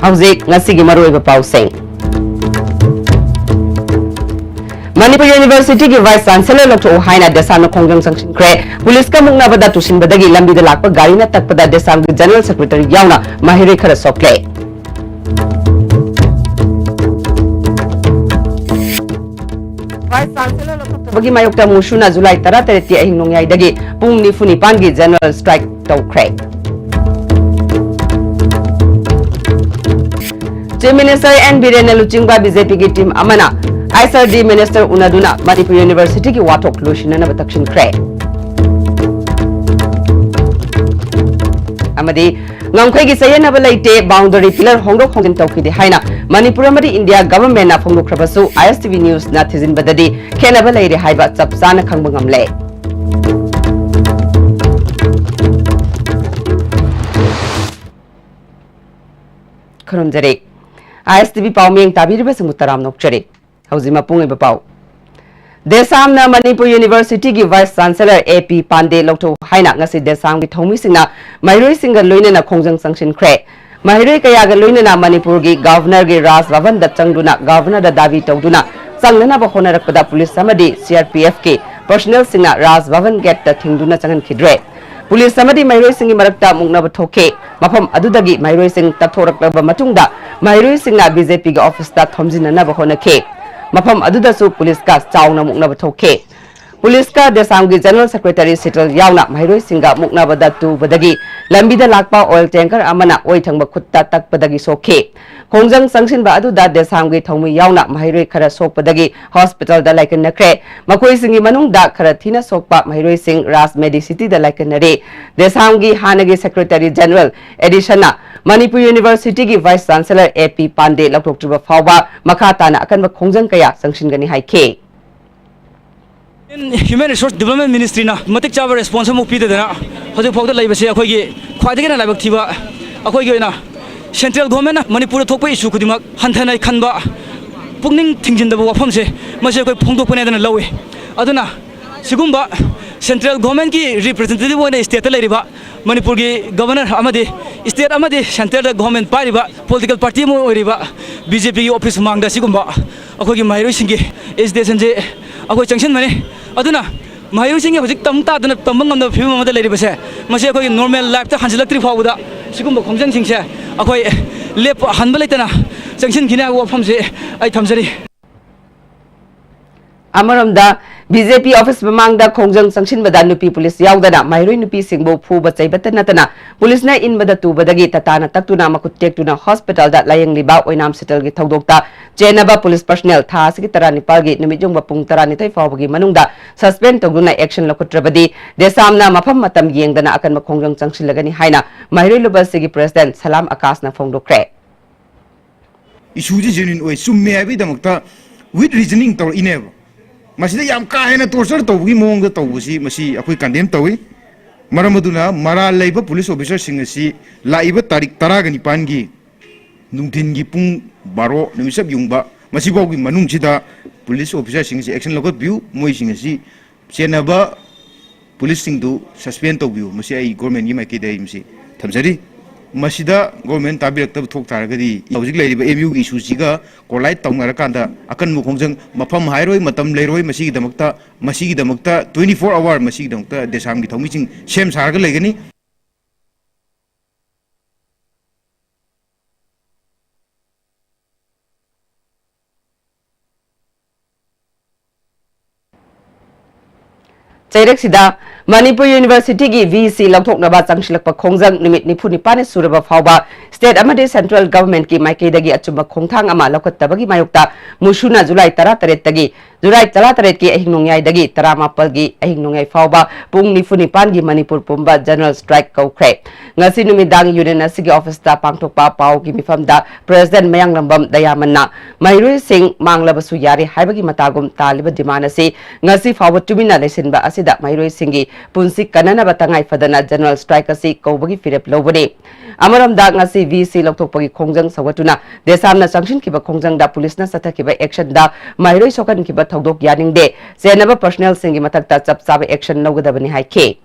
Hauzik ngasigi maruiba pauseng. Manipur University की vice chancellor लोटो हाइना देसाम खोंजंग संक्षिन क्रे police का मुंगना बदा तुशिन बदगी लंबी द लाख गाड़ी न तक पदा देसाम की जनरल सेक्रेटरी यावना माहिरे खर सोकले वाइस चांसलर लोटो बगी मायोक्ता मुशुना जुलाई 13 अहिंग नोंयाई दगी पुंग निफुनी पानगी जनरल स्ट्राइक तौख्रे चीफ मिनिस्टर एन बीरेन लुचिंगबा बीजेपी की टीम अमना ISRD Minister Unaduna Manipur University की वाटोक लोशिना न बतक्षिन क्रे अमदी ngangkhoi gi sayana ba leite boundary pillar hongdok hongin tawki de haina Manipur amadi India government na phongdok khrabasu ISTV news na thizin badadi khena ba leire haiba chapsana khangba ngamle khurumjare ISTV pawmeng tabiriba sumutaram nokchare Hauzima pungi bapau. Desam na Manipur University की vice chancellor AP Pandey लोटो हाइना ngasi desam की थौमी सिंगना माइरोई सिंगा लोइने ना खोंजंग संक्षिन क्रे माइरोई कया ग लोइने ना मणिपुर की governor की Raj Bhavan the चंगदुना governor the दावी तौदुना चंगना बखोना रखपदा पुलिस समदी CRPF के personal सिंगना Raj Bhavan get the थिंगदुना Changan खिद्रे police समदी माइरोई सिंगी मरक्ता मुंगना बथोके मफम अदुदगी माइरोई सिंग तथोरकलबा मतुंगदा माइरोई सिंगना BJP के ऑफिस ता थमजिनना बखोनखे मफम अदुदसु पुलिस का चाउना मुकनब थोखे पुलिस का देसाम की जनरल सेक्रेटरी सिटल यावना माहिरोई सिंगा मुकनबदा तुबदगी लंबीदा लाकपा ऑयल टैंकर अमना ओइथंग खुत्ता तकपदगी सोखे खोंजंग संगसिनबा अदुदा देसाम की थौमी यावना माहिरोई खरा सोकपदगी हॉस्पिटल दा लाइकन नखरे मकोई सिंगी मनुंग दा खरा थीना सोकपा माहिरोई सिंग राज मेडिसिटी दा लाइकन नरे देसाम की हानगी सेक्रेटरी जनरल एडिशना Manipur University की वाइस चांसलर AP पांडे लौटोक्ट्रिबा फावबा मखाताना अकनबा खोंजंग कया संगसिनगनी हाइखे Human Resource Development Ministry na matik chaba response mo pide dana hoje phokda laibase akhoi gi khwaide na laibak thiba akhoi gi na central government na Manipur thokpa issue khudima hanthana khanba pungning thingjin da wafam se mase koi phongdok pane dana lawe aduna sigumba central government ki representative one state la riba Manipur ki governor amade state amade central government pariba political party mo riba BJP ki office mangda sigumba akhoi gi mairoi singi station je akhoi junction mane aduna mairoi singi hojik tamta dana tambang ngam phim amada le riba se mase akhoi normal life ta hanjilakri phawda sigumba khongjang sing se akhoi lep hanba leitana junction khina wafam se ai thamjari Amaramda BJP office mamangda khongjang sangsin bada nupi police yaudana mairoi nupi singbo phuba chaibata natana police na in bada tu badagi tatana taktuna makutek tuna hospital da layang liba oinam settle gi thodokta jenaba police personnel tha sigi tarani palgi numijung bapung tarani thai fawbagi manungda suspend toguna action lokutrabadi desamna mafam matam yengdana akan ma khongjang sangsin lagani haina mairoi luba sigi president salam akas na phongdokre issue genuine oi summe abi damakta with reasoning tor inebo masida yam ka hena torture tawgi mong da tawbusi masi akoi condemn tawi maramaduna mara laiba police officer sing asi laiba tarik 19 gi nungthin gi pung 12 nimisab yungba masi bawgi manung sida police officer sing si action logot view moi sing asi senaba police sing du suspend tawbiu masi ai government gi mai ke dai masi thamjari masida government tabirak tab thok taragadi hojik leiriba MU gi issue siga kolai tawngar kanda akan mu khongjang mafam hairoi matam leiroi masigi damakta 24 hour masigi damakta desam gi thongmi sing sem sarga legani Chairek sida Manipur University की VC लौथोकनबा चंगसिलकपा खोंजंग निमित निफु Nipane सुरबा फावबा state अमदे central government की माइकेदगी अचुबा खोंथांग अमा लौखत्तबगी मायुक्ता मुशुना जुलाई 13 तगी जुलाई 13 की अहिंग नोंयाइदगी 19 की अहिंग नोंयाइ फावबा पुंग निफु निपान की मणिपुर पुंबा जनरल स्ट्राइक कौख्रे ngasi numidag union asigi office ta pangthokpa pau ki mifamda president mayang lambam dayamanna mairui sing manglabasu yari haibagi matagum taliba demand ase ngasi fawa tumina lesinba asida mairui singi punsi kanana batangai fadana general strike asi kaubagi firep lobani amaramda ngasi VC lokthokpagi khongjang sawatuna desamna sangshin kiba khongjang da police na satha kiba action da mairui sokan kiba thodok yaningde senaba personnel singi matakta chapchaba action logadabani haike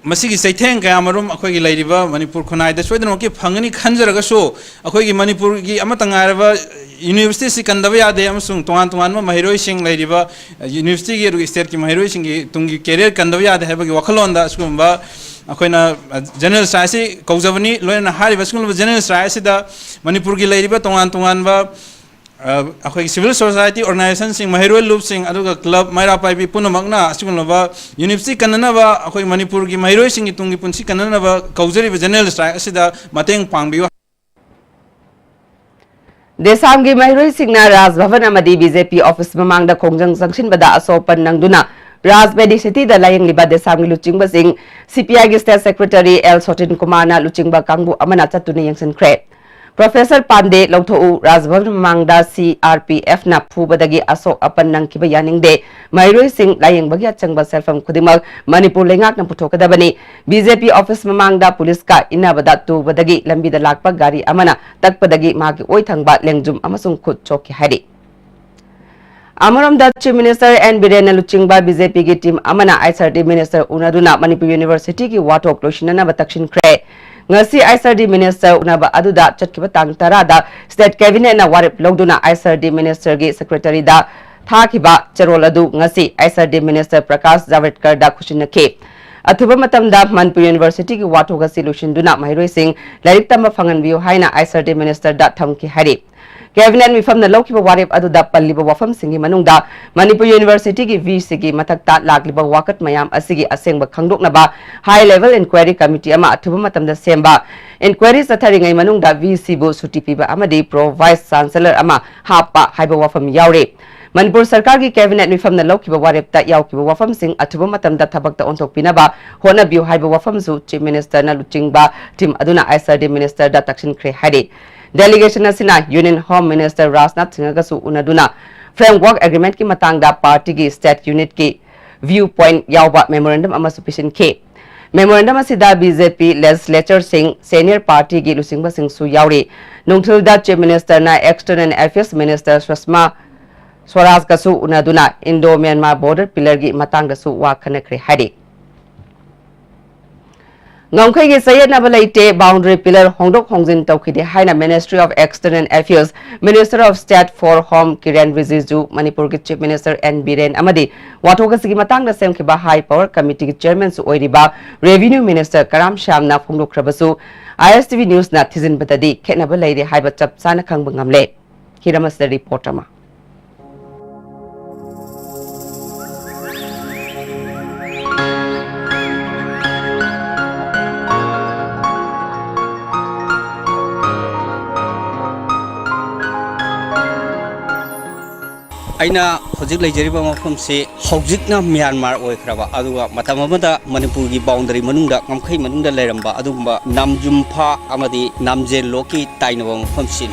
मसीगी सैथेंग कयामरुम अखोगी लैरिबा मणिपुर खुनाइदा सोइदनोकी फंगनी खंजरगसो अखोगी मणिपुर की अमतंगारबा यूनिवर्सिटी से कंदबा यादे अमसुंग तोंगान तोंगान महिरोइ सिंग लैरिबा यूनिवर्सिटी की स्टेट की महिरोइ सिंग की तुंगी कैरियर कंदबा यादे हैबगी वखलोंदा असुगुंबा अखोइना जनरल स्ट्राइसी कौजबनी लोयना हारिबा असुगुंबा जनरल स्ट्राइसीदा मणिपुर की लैरिबा तोंगान तोंगानबा अखोई सिविल सोसाइटी ऑर्गेनाइजेशन सिंग महिरोइ लूप सिंग अदुगा क्लब मैरा पाइबी पुनमगना असुगुंबा यूनिवर्सिटी कन्ननबा अखोई मणिपुर की महिरोइ सिंग की तुंगी पुंसी कन्ननबा कौजरिबा जनरल स्ट्राइक असिदा मतेंग पांगबियो देसाम की महिरोई सिंगना राजभवन अमदी बीजेपी ऑफिस ममांगदा खोंजंग संगसिनबदा असोपन नंगदुना राजमेडी सिटी दा लायंगलिबा देसाम की लुचिंगबा सिंग सीपीआई की स्टेट सेक्रेटरी एल सोटिन कुमार ना लुचिंगबा कांगबु अमना चतुने यंगसिनख्रे प्रोफेसर पांडे लौथो राजभवन ममांगदा सीआरपीएफ ना फुबदगी असो अपन नंगकिबा यानिंगदे महिरोई सिंग लायंगबगी अचंगबा सेल्फम खुदिमक मणिपुर लेंगाकना पुथोकदबनी बीजेपी ऑफिस ममांगदा पुलिस का इनाबदा तुबदगी लंबीदा लाकपा गाड़ी अमना तकपदगी मागी ओइथंगबा लेंगजुम अमसुंग खुद चोकी हारी अमरमदा चीफ मिनिस्टर एन बिरेन लुचिंगबा बीजेपी की टीम अमना आईएसआरडी मिनिस्टर उनादुना मणिपुर यूनिवर्सिटी की वाटोक लोइसिनना तक्षिनख्रे ngasi ISRD minister unaba aduda chatkiba tang tarada state cabinet na warip logduna ISRD minister gi secretary da thakiba charol adu ngasi ISRD minister Prakash Javadekar da khusinake athuba matamda Manipur University ki watoga solution duna Mahiroi Singh larik tamba phangan biu haina ISRD minister da thamki hari cabinet mifam na lokiba warip aduda palliba wafam singi manungda Manipur University ki VC ki mathakta lagliba wakat mayam asigi asengba khangdoknaba high level inquiry committee ama athuba matamda semba inquiry satharingai manungda VC bu suti piba amadi pro vice chancellor ama hapa haiba wafam yaure Manipur Sarkar ki cabinet mifam na lokiba warip ta yaukiba wafam sing athuba matamda thabakta ontok pinaba hona biu haiba wafam su chief minister na luchingba team aduna ISRD minister da takshin khre hari delegation asina union home minister Rajnath Singh gasu unaduna framework agreement ki matangda party ki state unit ki viewpoint yauba memorandum ama sufficient ke memorandum asida BJP legislature sing senior party ki lusingba sing su yauri nungthulda chief minister na external affairs minister Sushma Swaraj gasu unaduna Indo Myanmar border pillar ki matangda su wa khanakre hari Ngongkhai ki sayed na balaite boundary pillar hongdok hongjin tawkhide haina Ministry of External Affairs Minister of State for Home Kiren Rijiju Manipur ki Chief Minister N Biren amadi watoga sigi matangda semkhiba high power committee ki chairman su oiriba Revenue Minister Karam Sham na phongdokhrabasu ISTV News na thizin batadi khena balaire haiba chap sana khangba ngamle Hiramas the reporter ma aina hojik leijariba mafam se hojikna Myanmar oikraba aduga matamamada Manipur gi boundary manungda ngamkhai manungda leiramba adumba namjumpha amadi namje loki tainaba mafam sin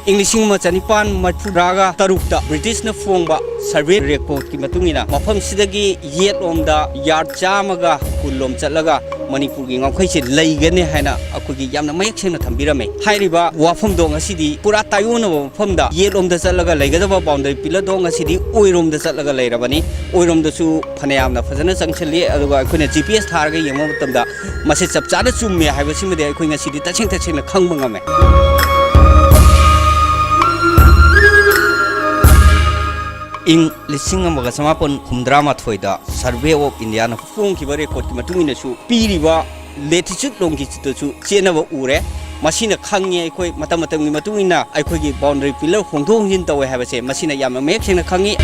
Englishing Machanipan Maturaga Tarukta British na Fongba survey report ki matungina mafam sidagi yet omda yard chamaga kulom chalaga Manipur gi ngamkhai se leigane haina akugi yamna mayak sena thambirame hairiba wafam dong asidi pura tayuna mafam da yet omda chalaga leigadaba boundary pillar dong asidi oirom da chalaga leirabani oirom da su phanayamna phajana changchali aduga akhuna GPS tharga yema matamda mase chapchana chumme haibasimi de akhoi ngasidi tacheng tacheng khangba ngame ing lising amaga samapon humdrama thoida survey of India na phung ki bare record ki matungina su piriba latitude long ki chitu su chenaba ure masina khangye akhoi matam matam gi matungina akhoi gi boundary pillar hongthong jin tawe habase masina yam mek sena khangi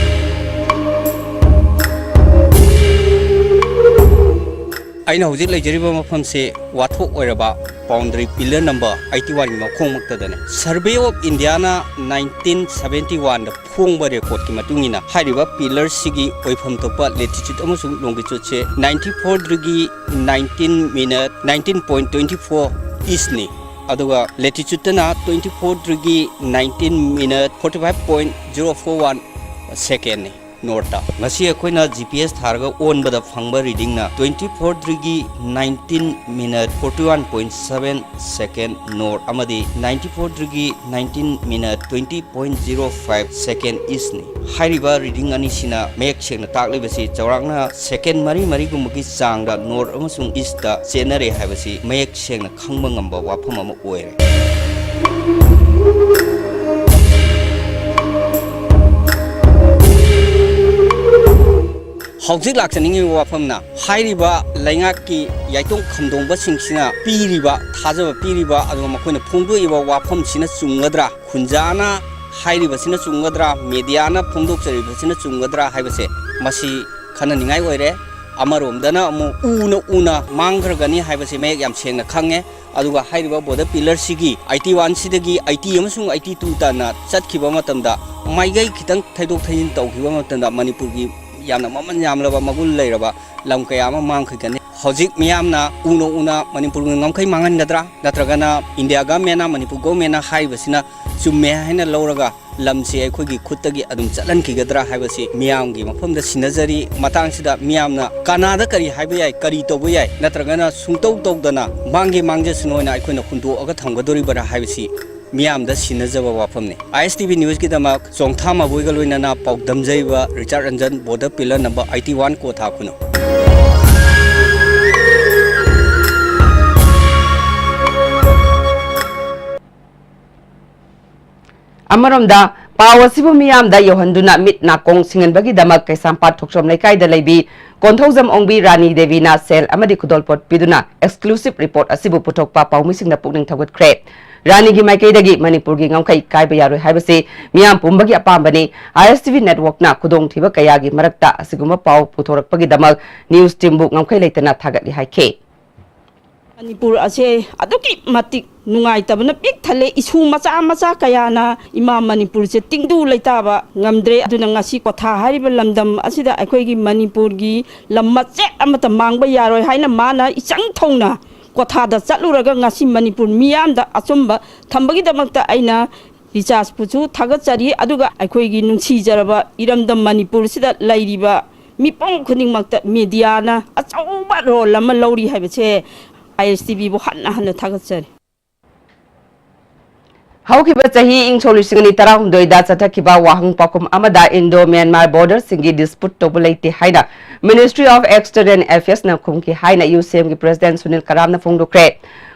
aina hojik leijariba mafam se wathok oiraba boundary pillar number 81 gi makhong maktadane survey of India na 1971 da phongba record ki matungina hairiba pillar sigi oifam topa latitude amasung longitude che 94 degree 19 minute 19.24 east ni aduga latitude na 24 degree 19 minute 45.041 second ni north ngasi akoina GPS tharga on bada phangba reading na 24 degree 19 minute 41.7 second north amadi 94 degree 19 minute 20.05 second east ni hairiba reading ani sina mek chekna takle basi chawrakna second mari mari gumgi changda north amasung east da chenare habasi mek chekna khangba ngamba wafam ama oire हौजिक लाक्चनिंग वाफमना हाइरिबा लैंगाकी याइतों खमदोंबा सिंगसिना पीरिबा थाजबा पीरिबा अदो मखोइना फोंदोइबा वाफमसिना चुंगद्रा खुंजाना हाइरिबसिना चुंगद्रा मीडियाना फोंदोकचरिबसिना चुंगद्रा हाइबसे मसी खननिंगाइ ओइरे अमरोमदना अमु उना मांग्रगनी हाइबसे make याम सेंगना खंगे अदुगा हाइरिबा border pillar सिगी 81 सिदगी 80 अमसुंग 82 ताना चटखिबा मतमदा माइगै खितंग थैदोक थैजिन तौखिबा मतमदा मणिपुरगी यामना ममन यामलबा Mughal लैरबा lump कयामा मांगखगने हौजिक मियामना उना Manipur ngमखै मांगनगद्रा नत्रगना India गवर्नमेंटना Manipur गवर्नमेंटना हाइबसिना चुम्मे हैना लौरगा लमसे अखोगी खुत्तगी अदुम चलनखिगद्रा हाइबसि मियामगी मफमदा सिनजरी मतांगसिदा मियामना Canada करी हाइबा याय करी तोबो याय नत्रगना सुंतौ तौदना मांगे सुनोइना अखोइना खुंदोअगा थंगदोरिबरा हाइबसि मियामदा सिनजबा वाफमने ISTV news की दमक चोंगथा मबोइगा लोइनाना पाउदमजैबा Richard Ranjan border pillar number 81 को थाकुनो अमरमदा पावसिबु मियामदा योहंदुना मिट नाकोंग सिंगनबगी दमक कैसामपाट थोक्सोम लेकाइदा लेबी कोंथौजम ओंबी रानी देवीना सेल अमदी खुदोलपोट पिदुना एक्सक्लूसिव रिपोर्ट असिबु पुथोकपा पाउमिसिंगना पुकनिंग थगुतख्रे रानी की माइकैदगी मणिपुर की ngमखै कायबा यारोय हाइबसे मियाम पुंबगी अपामबनी ISTV नेटवर्क ना खुदोंग थिबा कयागी मरक्ता असिगुमा पाव पुथोरकपगी दमक न्यूज टीमबु ngमखै लेतना थागतली हाइखे मणिपुर असे अदुकी मतिक नुंगाइतबना पिक थले इशू मचा कयाना इमा मणिपुर से तिंगदु लेताबा ngमद्रे अदुना ngasi कोथा हारिबा लमदम असिदा अखोइगी मणिपुर गी लमचे अमत मांगबा यारोय हाइना माना इचंग थौना कोथादा चलुरगा ngasi मणिपुर मियामदा अचुंबा थंबगीदमक्ता आइना रिचार्ज पुचु थागचरी अदुगा अखोइगी नुंसीजरबा इरमदम मणिपुर सिदा लैरिबा मिपोंग खुनिंगमक्ता मीडियाना अचौबा रोल अमा लौरी हाइबसे ISTV बो हन्ना थागचरी हौखिबा चाही इंगसोलिसिंगनी तरा हुंदोइदा चथखिबा वाहंग पाकुम अमदा इंडो म्यांमार बॉर्डर सिंगी डिस्प्यूट तोबुलेति हाइना मिनिस्ट्री ऑफ एक्सटर्नल अफेयर्स ना खुमकी हाइना यूसीएम की प्रेसिडेंट सुनील करामना फोंदोक्रे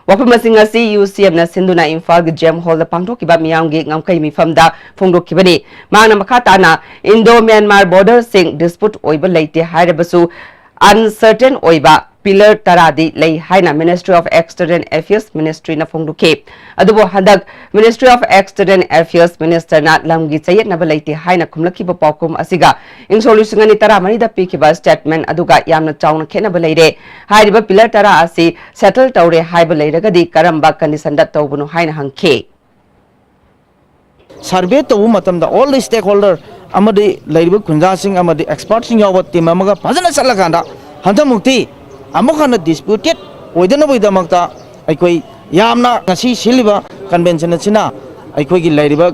वफमसिंगसी यूसीएम ना सिंधुना इंफाल गे जेम हॉल दा पांगथोकिबा मियांगी ngमखै मिफमदा फोंदोकिबनी मांगना मखाताना इंडो म्यांमार बॉर्डर सिंग डिस्प्यूट ओइबा लेति हाइरबसु अनसर्टेन ओइबा पिलर तरादी लई हाइना ministry of external affairs ministry ना फोंदुके अदुबो हंदक ministry of external affairs minister ना लमगी चयत नबा लेति हाइना खुमलखिबा पाउकुम असिगा इंसोल्यूशननि तरा मनिदा पिखिबा स्टेटमेंट अदुगा यामना चाउना खेनबा लेरे हाइरिबा पिलर तरा असि सेटल तौरे हाइबा लेरगदी करंबा कंडीशन दा तौबनो हाइना हंखे सर्वे तौबु मतमदा ऑल द स्टेक होल्डर अमदि लेरिबा खुंजा सिंग अमदि एक्सपर्ट सिंग याव टीम अमगा फजना चलगांदा हंदमुक्ति अमुखन डिस्प्यूटेड ओइदनबोइदमक्ता अखोइ यामना ngasi सिलिबा कन्वेंशन असिना अखोइगी लेरिबा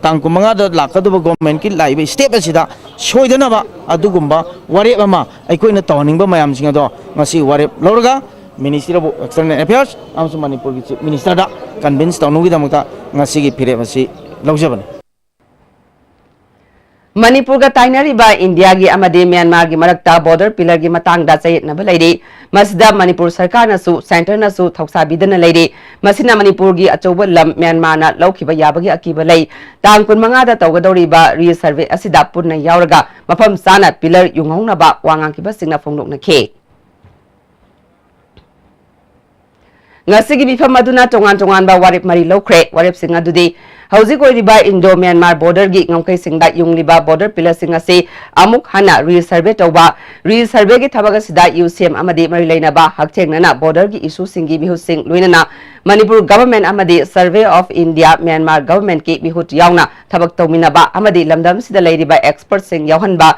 तांग कुमंगा द लाकदबो गवर्नमेंट की लाइबा स्टेप असिदा सोइदनबा अदुगुम्बा वारेप अमा अखोइना तौनिंगबा मयाम सिंग दो ngasi वारेप लौरगा मिनिस्ट्री ऑफ एक्सटर्नल अफेयर्स आमसु मणिपुर की चीफ मिनिस्टर दा कन्विंस तौनुगिदमक्ता ngasi की फिरेप असि लौजबने मणिपुर का ताइनरीबा इंडिया की अमदे म्यांमार की मरक्ता बॉर्डर पिलर की मतंगदा चयतनबा लेरे मसिदा मणिपुर सरकार नसु सेंटर नसु थौसाबिदन लेरे मसिना मणिपुर की अचौब लम म्यांमार ना लौखिबा याबगी अकीबा लई तांग 15 दा तौगदौरिबा री सर्वे असिदा पुन्ना यावरगा मफम साना pillar युंगौनबा वांगांकिबा सिंगना फोंदोकनखे ngasi bifam aduna tongan ba warip mari lokre warip singa dudi hauji koiriba indo myanmar border gi ngomkai singda yungliba border pillar singa se amuk hana re survey gi thabaga sida UCM amadi mari leina ba hakchengnana border gi issue singi mihu sing luinana manipur government amadi survey of india myanmar government ki mihut yauna thabak tawmina ba amadi lamdam sida leiriba expert sing yauhan ba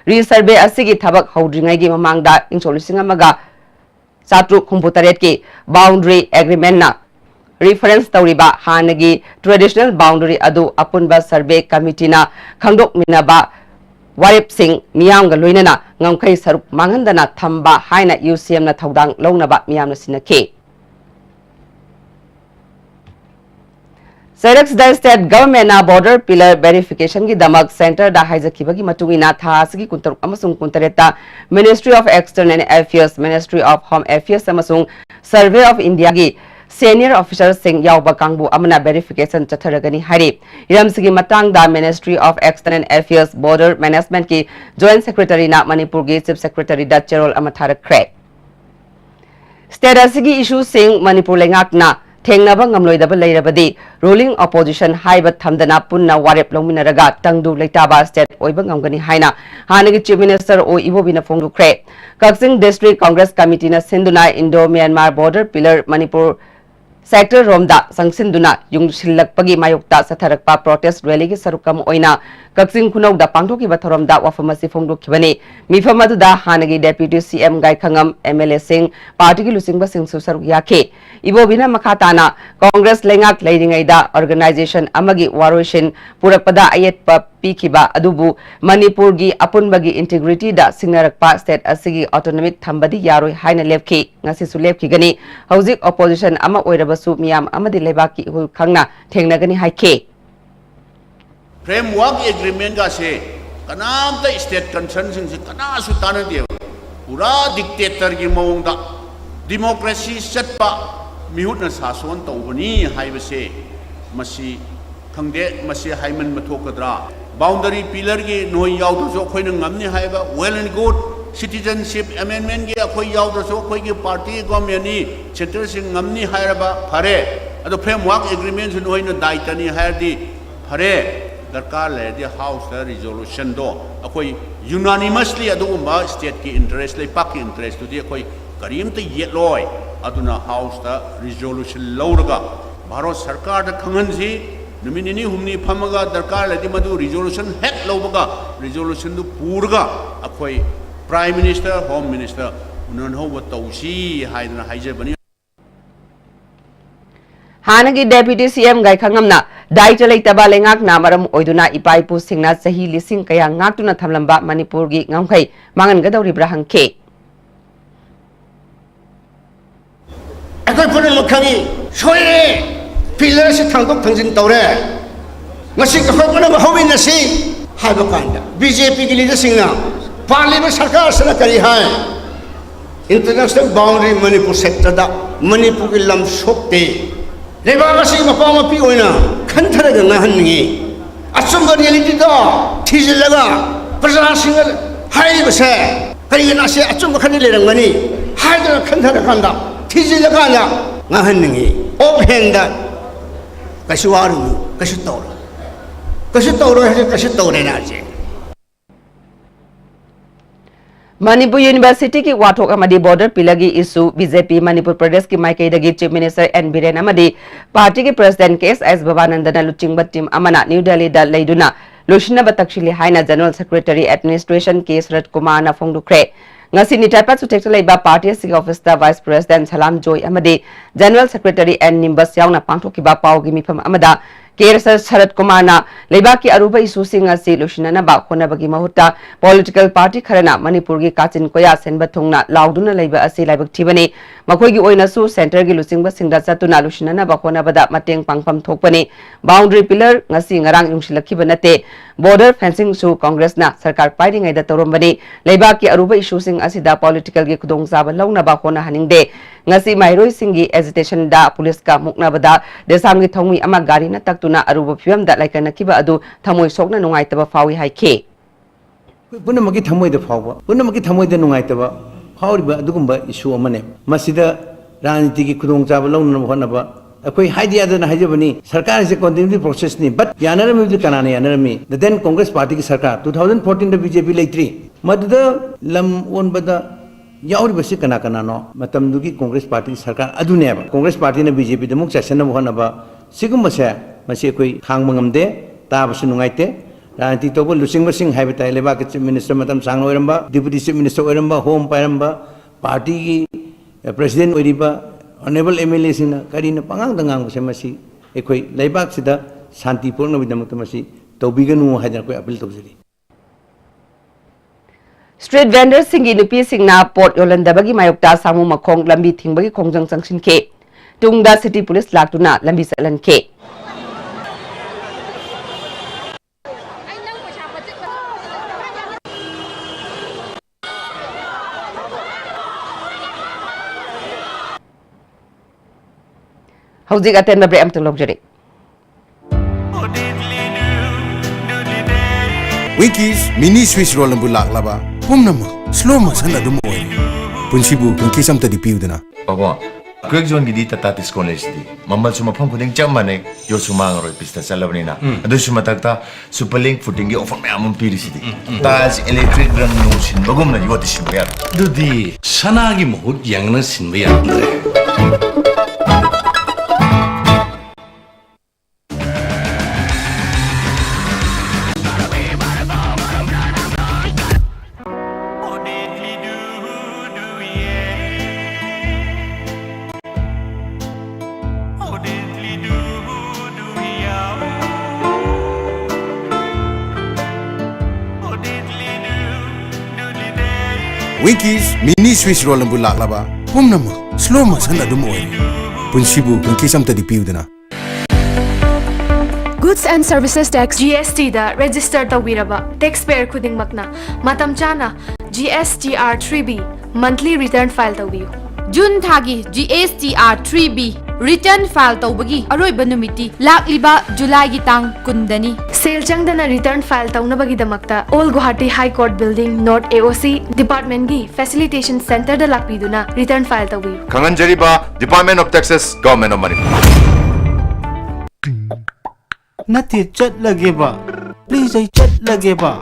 re survey asigi thabak haudringai gi mamangda insolusing amaga Satruk Humputaret ki boundary agreement na reference tawriba hanagi traditional boundary adu apunba survey committee na khangdok minaba warip sing miyam ga loinana ngamkhai saruk mangandana thamba haina UCM na thodang lounaba miyam na sinake Serex the state government na border pillar verification ki damak center da haijakibagi matungina tha asigi kuntaruk amasung kuntareta Ministry of External Affairs, Ministry of Home Affairs amasung Survey of India gi senior officers sing yauba kangbu amana verification chatharagani hari iramsigi matang da Ministry of External Affairs Border Management ki Joint Secretary na Manipur gi Chief Secretary da Cherol amathara kre state asigi issue sing Manipur lengak na Tengnaba ngamloidaba leirabadi ruling opposition haiba thamdana punna warep longminaraga tangdu leitaba state oiba ngamgani haina hanagi chief minister o ibobina phongdukre Kaksing district congress committee na sinduna Indo Myanmar border pillar Manipur sector romda sangsinduna yungshillakpagi mayokta satharakpa protest rally gi sarukam oina Kaksing khunauda pangthokiba thoromda wafamasi phongdokhibani mifamadu da hanagi deputy CM gai khangam MLA sing party gi lusingba sing susaruk yakhe ibobina makhatana congress lengak leiringai da organization amagi waroshin purakpada ayetpa pikhiba adubu Manipur gi apunbagi integrity da singnarakpa state asigi autonomic thambadi yaroi haina lepki ngasi su lepki gani hauzik opposition ama oirabasu miyam amadi lebaki hul khangna thengnagani haike framework agreement ka se kanam ta state concern sing se kana su tan de pura dictator gi mawng da democracy setpa mihut na sason tawbani haiba se masi khangde masi haiman mathokadra boundary pillar gi noi yaw do khoi na ngamni haiba well and good citizenship amendment gi khoi yaw do khoi gi party government ni central sing ngamni hairaba phare ado framework agreement noi na daitani hairdi phare darkar le the house the resolution do akoi unanimously adugumba state ki interest le pak interest to the akoi karim te yetloi aduna house the resolution lauraga bharat sarkar da khangan si numini humni phamaga darkar le di madu resolution hek laubaga resolution du purga akoi prime minister home minister unan ho tausi haidna haijabani Hanagi deputy CM gai khangamna dai chalai taba lengak namaram oiduna ipaipu singna sahi lising kaya ngatuna thamlamba Manipur gi ngamkhai mangan gadauri brahangke akoi pone mukhangi soire pillar se thangdok thangjin tawre ngasi ka pone hobin nasi haiba kanda BJP gi leader singna parliament sarkar sala kari hai international boundary Manipur sector da Manipur gi lam sokte Lebagasi mapama pi oina khantaraga ngahanni achumba reality da thijilaga praja singal hai base karigana se achumba khani lerangani haidra khantara kanda thijilaga na ngahanni ophenda kasiwaru kasitawro he kasitawre na je Manipur University ki wathok amadi border pilagi issue BJP Manipur Pradesh ki Maikai dagi Chief Minister N Biren amadi party ki President KS Bhavanandana luchingba team amana New Delhi da leiduna Lushina Batakshili haina General Secretary Administration K Sarat Kumar na phongdukre ngasi ni taipat su tekta leiba party sig office da Vice President Salam Joy amadi General Secretary N Nimbas yauna pangthokiba pawgi mifam amada Kerasa Sarat Kumar na leiba ki aruba issue singa si Lushina na ba khona bagi mahutta political party kharana Manipur gi kachin koya senba thongna lauduna leiba asi laibak thibani makhoi gi oina su center gi lusingba singda chatuna Lushina na ba khona bada mateng pangpam thokpani boundary pillar ngasi ngarang yungsilakhi banate border fencing su Congress na sarkar pairingai da torombani leiba ki aruba issue sing asida political gi khudong saba launa ba khona haningde ngasi mairoi singi agitation da police ka mukna bada desam gi thongmi ama gari na tuna aruba phim da laikana kiba adu thamoi sokna nungai taba fawi haike punamaki thamoi da fawa punamaki thamoi da nungai taba fauriba adugumba issue amane masida raniti ki khudong chaba launa honaba akoi haidia da haijabani sarkar se continuity process ni but yanarami bi kanane yanarami the then Congress party ki sarkar 2014 da BJP leitri madda lam on bada yauri basi kana kana no matam dugi Congress party sarkar adune ba Congress party na BJP da muk chasana honaba sigum se masi koi khang mangamde ta basu nungaite ranti to bo lusing basing haiba tai leba ke chief minister matam sang oiramba deputy chief minister oiramba home pairamba party ki president oiriba honorable MLA sina karina pangang dangang se masi ekoi leibak sida shanti purna bidam tamasi tobiganu hajar koi appeal tobjari Street vendors singi nupi singna port yolandabagi mayokta samu makhong lambi thingbagi khongjang sangshin ke. Tungda city police laktuna lambi salan ke. Howzik aten ba bream tulog jari. Winkies mini Swiss roll bulak laba. Pumnama slow motion adum oy. Punsibu winkies am tadi piu dana. Papa, quick zone gidi Tatis College di. Mamal suma phang kuding jam mane yo suma ngaro pista salabni na. Adu suma takta Superlink footing gi offer me amon piri sidi. Tas electric rang no sin bagum na yo tisin bayar. Dudi sana gi mohut yang na sin bayar. Winkies mini Swiss roll bulak laba. Pumnama slow motion adum oy. Punsibu winkies am tadi piu dana. Goods and Services Tax GST da register tawiraba taxpayer khuding makna matam chana GSTR 3B monthly return file tawiyu. June thagi GSTR 3B return file tawbagi aroi banumiti lakliba July gi tang kundani. Sale changdana return file tawnabagi damakta All Guwahati High Court Building North AOC Department gi Facilitation Center da lakpiduna return file tawiyu. Kanganjariba Department of Taxes Government of Manipur. Nati chat lagi ba? Please ay chat lagi ba?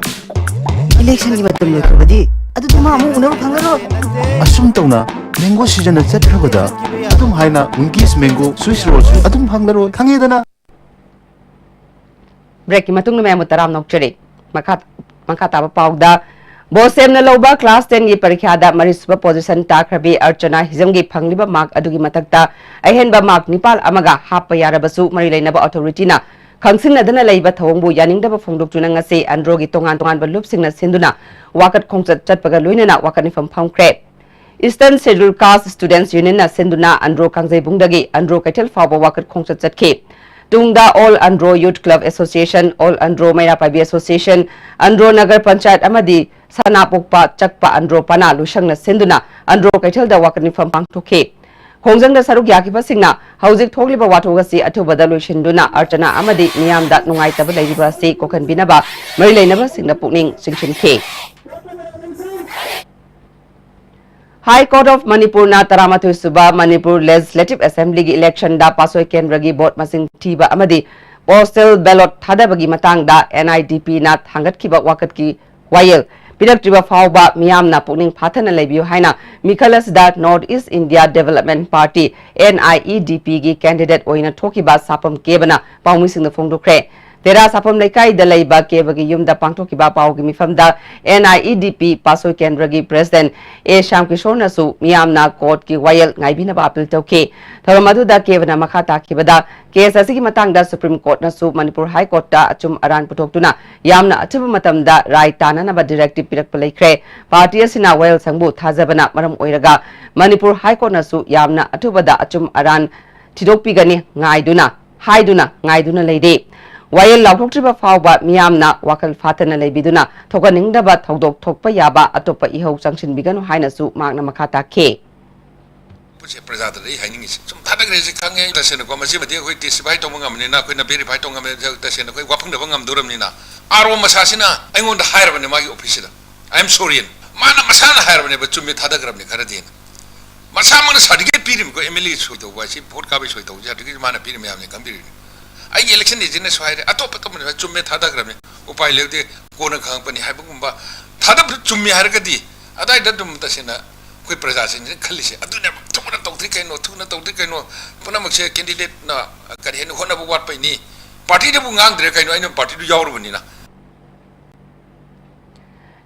Election gi matam lo khobadi adu tuma amu unaba phangaro Asum tawna mango season na chat rabada. Adum haina winkies mango Swiss roll adum hanglaro khange dana. Break ki matung na may mutaram nokchari. Makata pauda Bosem na loba class 10 gi parikha da marisuba position ta khrabi Archana hizam gi phangliba mark adugi matakta ahen ba mark nipal amaga hapa yarabasu mari lainaba authority na khangsin adana leiba thawongbu yaning daba phongdok tuna ngase andro gi tongan ba lup singna sinduna wakat khongchat chatpaga loinana wakat ni phangkre Eastern Scheduled Caste Students Union na sinduna andro kangjai bungdagi andro kaitel fawba wakat khongchat chatke Tungda All Andro Youth Club Association, All Andro Maira Pabi Association, Andro Nagar Panchayat Amadi, Sanapokpa, Chakpa Andro Pana, Lushang na Sinduna, Andro Kaitel da Wakani from Pangtoke. Kongjang da Saruk Yakipa Singna, Howzik Togliba Watogasi, Atubada Lushinduna, Archana Amadi, Niam dat Nungai Tabla Libasi, Kokan Binaba, Marilay Naba Singna Puning, Sinchin K. High Court of Manipur na Taramatu Suba Manipur Legislative Assembly election da Pasoi Kenragi Bot Masing Tiba Amadi Postal Ballot Thadabagi Matang da NIDP na Hangat Kiba Wakat Ki Wayel Pidak Triba Fauba Miam na Puning Patana Lebiu Haina Mikalas da North East India Development Party NIEDP gi candidate Oina Tokiba Sapam Kebana Paumising the Fongdokre Tera sapam laikai da laiba kebagi yumda pangthokiba paugi mifamda NIEDP Pasoi Kendragi President A Sham Kishore nasu miyamna court ki wayel ngaibina ba appeal tawke tharamadu da kebana makhata kibada case asigi matangda Supreme Court nasu Manipur High Court da achum aran putoktuna yamna athiba matamda rai tanana ba directive pirakpa laikre party asina wayel sangbu thajabana maram oiraga Manipur High Court nasu yamna athubada achum aran thidokpigani ngaiduna leide Wayel Lauktriba Fauba Miamna Wakal Fatana Lebiduna Tokaningdaba Togdok Tokpa Yaba Atopa Iho Junction Bigano Hainasu Magna Makata K. Presidently hanging some Tadagresi Kangi, the Senaco Mazimati, who display Tongamina, couldn't be Python, the Senaco, Wapung the Wangam Duramina. Aro Masasina, I want to hire one of my officer. I am sorry. Mana Masana hire one to meet Tadagram Karadin. Masaman Sadik Pirim, Emily Suito, why she put Kabish with the Mana Pirim Company. I election is in a swire, a top of to meet Hadagram, Upai Lady, Kona Company, Habumba, Tadap to me Hargadi, and I don't do Mutasina, quick presentation, Kalish, I do never talk Tricano, Tuna Tricano, Panamax candidate, no, Karian, Honaba what by knee. Party of Mungandre, I know party to Yorunina.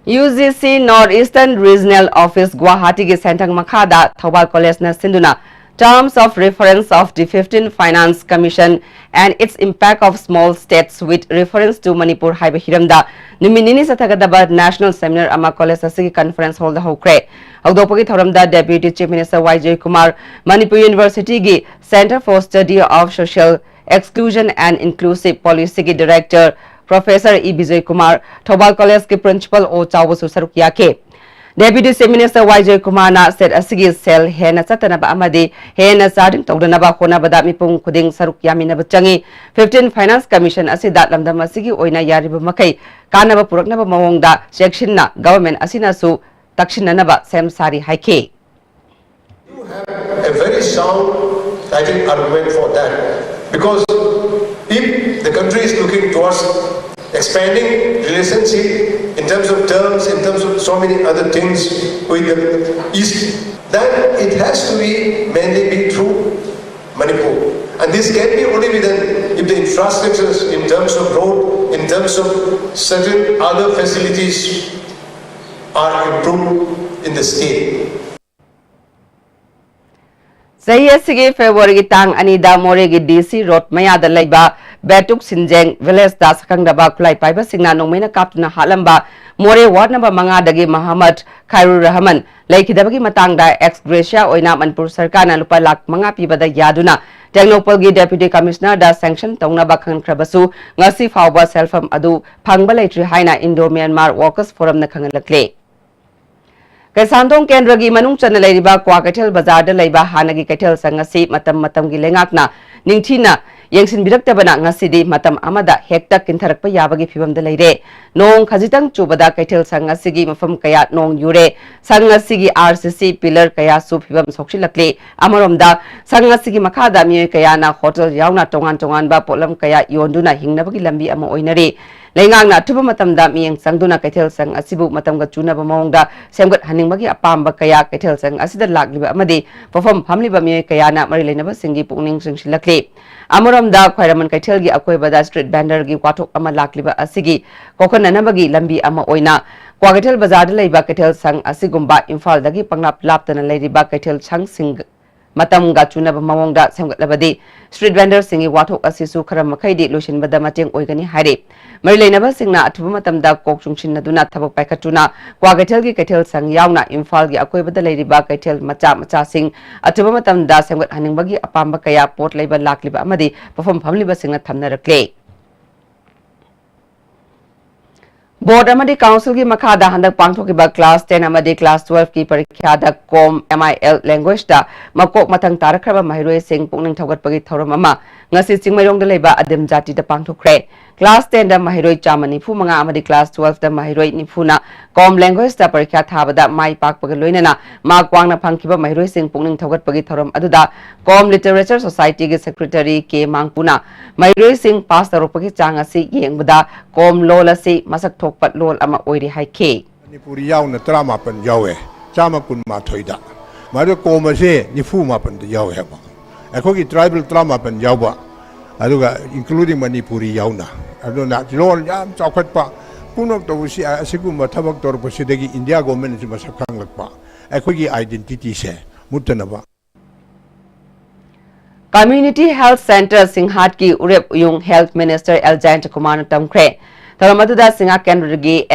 UGC Northeastern Regional Office Guwahati gi Sentang Makhada Thobal College na Sinduna terms of reference of the 15th Finance Commission and its impact of small states with reference to Manipur haiba hiramda numinini sathagadaba national seminar ama college asigi conference hall da hokre hawdopagi thoramda Deputy Chief Minister YJ Kumar Manipur University gi Center for Study of Social Exclusion and Inclusive Policy ki Director Professor E. Vijay Kumar Thobal College ki Principal O Chawbu Saruk Yake Deputy Chief Minister YJ Kumar na said asigi sel hena chatanaba amadi hena charting tawdanaba khonabada mipung khuding saruk yaminaba changi 15 Finance Commission asi datlamdam asigi oina yariba makai kanaba puraknaba mawongda section na government asina su takshinanaba sem sari haike a very sound I think argument for that because if the country is looking towards expanding relationship in terms of terms, in terms of so many other things with the East, then it has to be mainly be through Manipur. And this can be only within if the infrastructures in terms of road, in terms of certain other facilities are improved in the state. Sayasigi February tang anida moregi DC road mayada laiba Betuk Sinjeng Village da sakangdaba kulai paiba singna nongmena kaptuna halamba more ward number manga dagi Muhammad Khairur Rahman laikidabagi matangda ex gracia oina Manipur sarkar na lupa lak manga pibada yaduna Technopol gi Deputy Commissioner da sanction tongna bakhan krabasu ngasi fawba selfam adu phangba laitri haina Indo Myanmar Workers Forum na khangalakle Kaisandong Kendra gi manung chana leiriba kwa Kaithel Bazar da leiba hanagi Kaithel sangasi matam gi lengakna ningthina yengsin biraktabana ngasidi matam amada hekta kintharakpa yabagi phibamda leire nong khajitang chubada Kaithel sangasi gi mafam kaya nong yure sangasi gi RCC pillar kaya su phibam sokshilakle amaromda sangasi gi makhada mi kaya na hotel yauna tongan ba polam kaya yonduna hingnabagi lambi ama oinari Lengang na tuba matamda miyang sangduna Kaithel sang asibu matamga chunaba mawongda semgat haningbagi apamba kaya Kaithel sang asida lagliba amadi perform phamliba miyoy kaya na marilainaba singi pungning singsilakli amuramda khwairaman Kaithel gi akoibada street vendor gi wathok ama lakliba asigi kokonanabagi lambi ama oina kwa Kaithel bazar da leiba Kaithel sang asigumba Imphal dagi panglap laptana leiriba Kaithel sang sing matam ga chunaba mawongda semgatlabadi street vendor singi wathok asisu kharam makhaidi losinbada mateng oigani haire marilainaba singna athuba matamda kok chungchinnaduna thabak paikhatuna kwa Kaithel gi Kaithel sang yauna Imphal gi akoibada leiriba Kaithel macha sing athuba matamda semgat haningbagi apamba kaya pot leiba lakliba amadi perform phamliba singna thamnarakle Board amadi council ki makhada handak pangthokiba class 10 amadi class 12 ki parikha da com MIL language da makok mathang tarakraba mahiroi sing pungning thogatpagi thoram ama ngasi chingmairong da leiba adem jati da pangthokre class 10 da mahiroi chamani phu manga amadi class 12 da mahiroi nifuna com language da parikha thabada mai pakpaga loinana ma kwangna phangkiba mahiroi sing pungning thogatpagi thoram aduda com literature society ki secretary ke mangpuna mahiroi sing pass tarupagi changasi yengbada com lolasi masak thokpat lol ama oiri haike Manipuri yauna tramapan yawe chama kun ma thoida mare koma se nifu mapan de yawe ba akhogi tribal tramapan yawa aduga including Manipuri yauna aduna lol yam chawkhat pa punok to si asiguma thabak tor pasidagi India government si masakang lakpa akhogi identity se mutanaba Community Health Center Singhat ki Urep Yung Health Minister Eljant Kumar Tamkre Taramadda Singha Kendrigi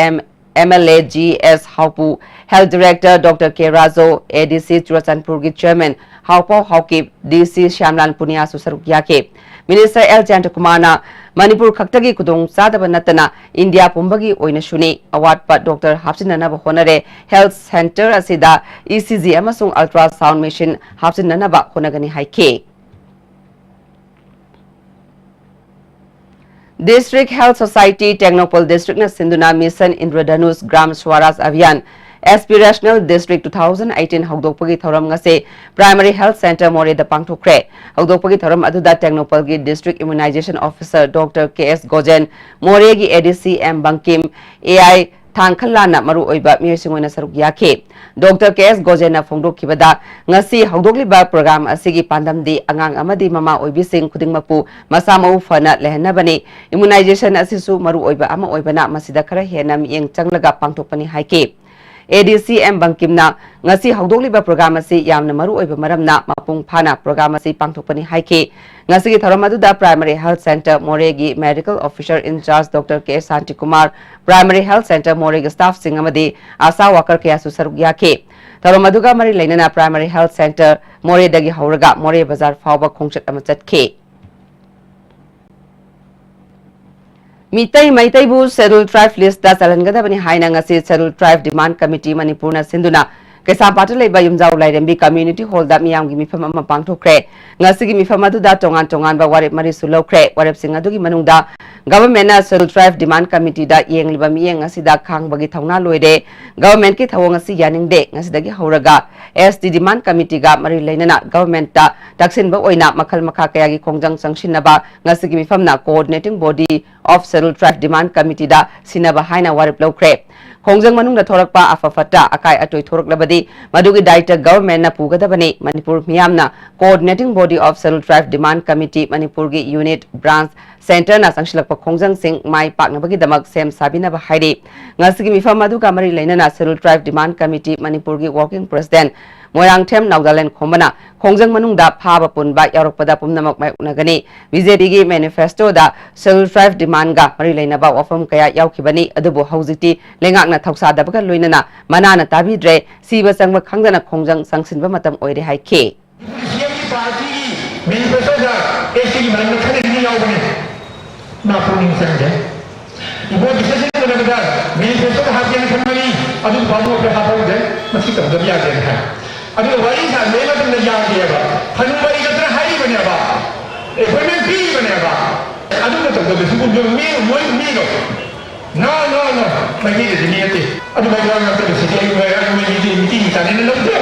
MLA GS Haupu Health Director Dr. K Razo ADC Churachandpur ki Chairman Haupo Hauki DC Shamlan Punia Susaruk Yake Minister Eljant Kumar na Manipur Khaktagi Kudung Sadaba Natana India Pumbagi Oinashuni Award pa Dr. Hapsinanaba Honare Health Center Asida ECG Amasung Ultrasound Machine Hapsinanaba Honagani Haike District Health Society Technopol District na Sinduna Mission Indradhanus Gram Swaraj Abhiyan Aspirational District 2018 Hogdokpagi Thoram ngase Primary Health Center more da pangthokre Hogdokpagi Thoram aduda Technopol gi District Immunization Officer Dr. KS Gojen more gi ADC M Bankim AI Thangkhalana maru oiba miyosingona saruk yake Dr. KS Gojena Fongdok kibada ngasi hogdokliba program asigi pandamdi angang amadi mama oibising khudingmapu masamau fana lehnabani immunization asisu maru oiba ama oibana masida khara hena miyeng changlaga pangthokpani haike ADCM Bangkimna ngasi hawdokliba program asi yamna maru oiba maramna mapung phana program asi pangthokpani haiki ngasi gi thoram aduda Primary Health Center Moregi Medical Officer in charge Dr. K. Santi Kumar Primary Health Center Moregi staff sing amadi asa worker kaya su saruk yake thoram aduga mari lainana Primary Health Center More dagi hauraga More Bazar fawba khongchat ama chatke Mitai Maitai bu Scheduled Tribe list da salangadabani haina ngasi Scheduled Tribe Demand Committee Manipurna sinduna Kaisa Patu Leba Yumzau Laidembi Community Hall da miyam gi mifam ama pangthokre ngasi gi mifam adu da tongan ba warep mari sulokre warep sing adu gi manungda government na Scheduled Tribe Demand Committee da yengliba miyeng ngasi da khang bagi thongna loide government ki thawong ngasi yaningde ngasi dagi hauraga SD Demand Committee ga mari lainana government ta taksin ba oina makhal makha kaya gi khongjang sangsinna ba ngasi gi mifam na coordinating body of Scheduled Tribe Demand Committee da sinaba haina warep lokre khongjang manungda thorakpa afafata akai atoi thorak labadi madugi director government na pugadabani Manipur miyamna coordinating body of Scheduled Tribe Demand Committee Manipur gi unit branch center na sangshilakpa khongjang sing mai paknabagi damak sem sabina ba hairi ngasigi mifam maduga mari lainana Scheduled Tribe Demand Committee Manipur gi working president Moirang Them Naudalen Khomana khongjang manungda phaba punba yarakpada pumnamak mai unagani BJP gi manifesto da Scheduled Tribe demand ga mari lainaba wafam kaya yaukibani adubu hauziti lengakna thoksa dabaga loinana manana tabidre siba sangba khangdana khongjang sangsinba matam oire haike manifesto da ST manana khane ni yaubani na pruning sangde ibo discussion da manifesto da hakian khamani adu babu ke hapaude masi kam dabiya de ha adu wari sa mela tum ya de ba khanu wari ka tra hai bane ba e phone bi bane ba adu to da su bu mi moi mi no magi de ni ate adu ba ga na to se ke ni ga ni ni meeting ta ne lo de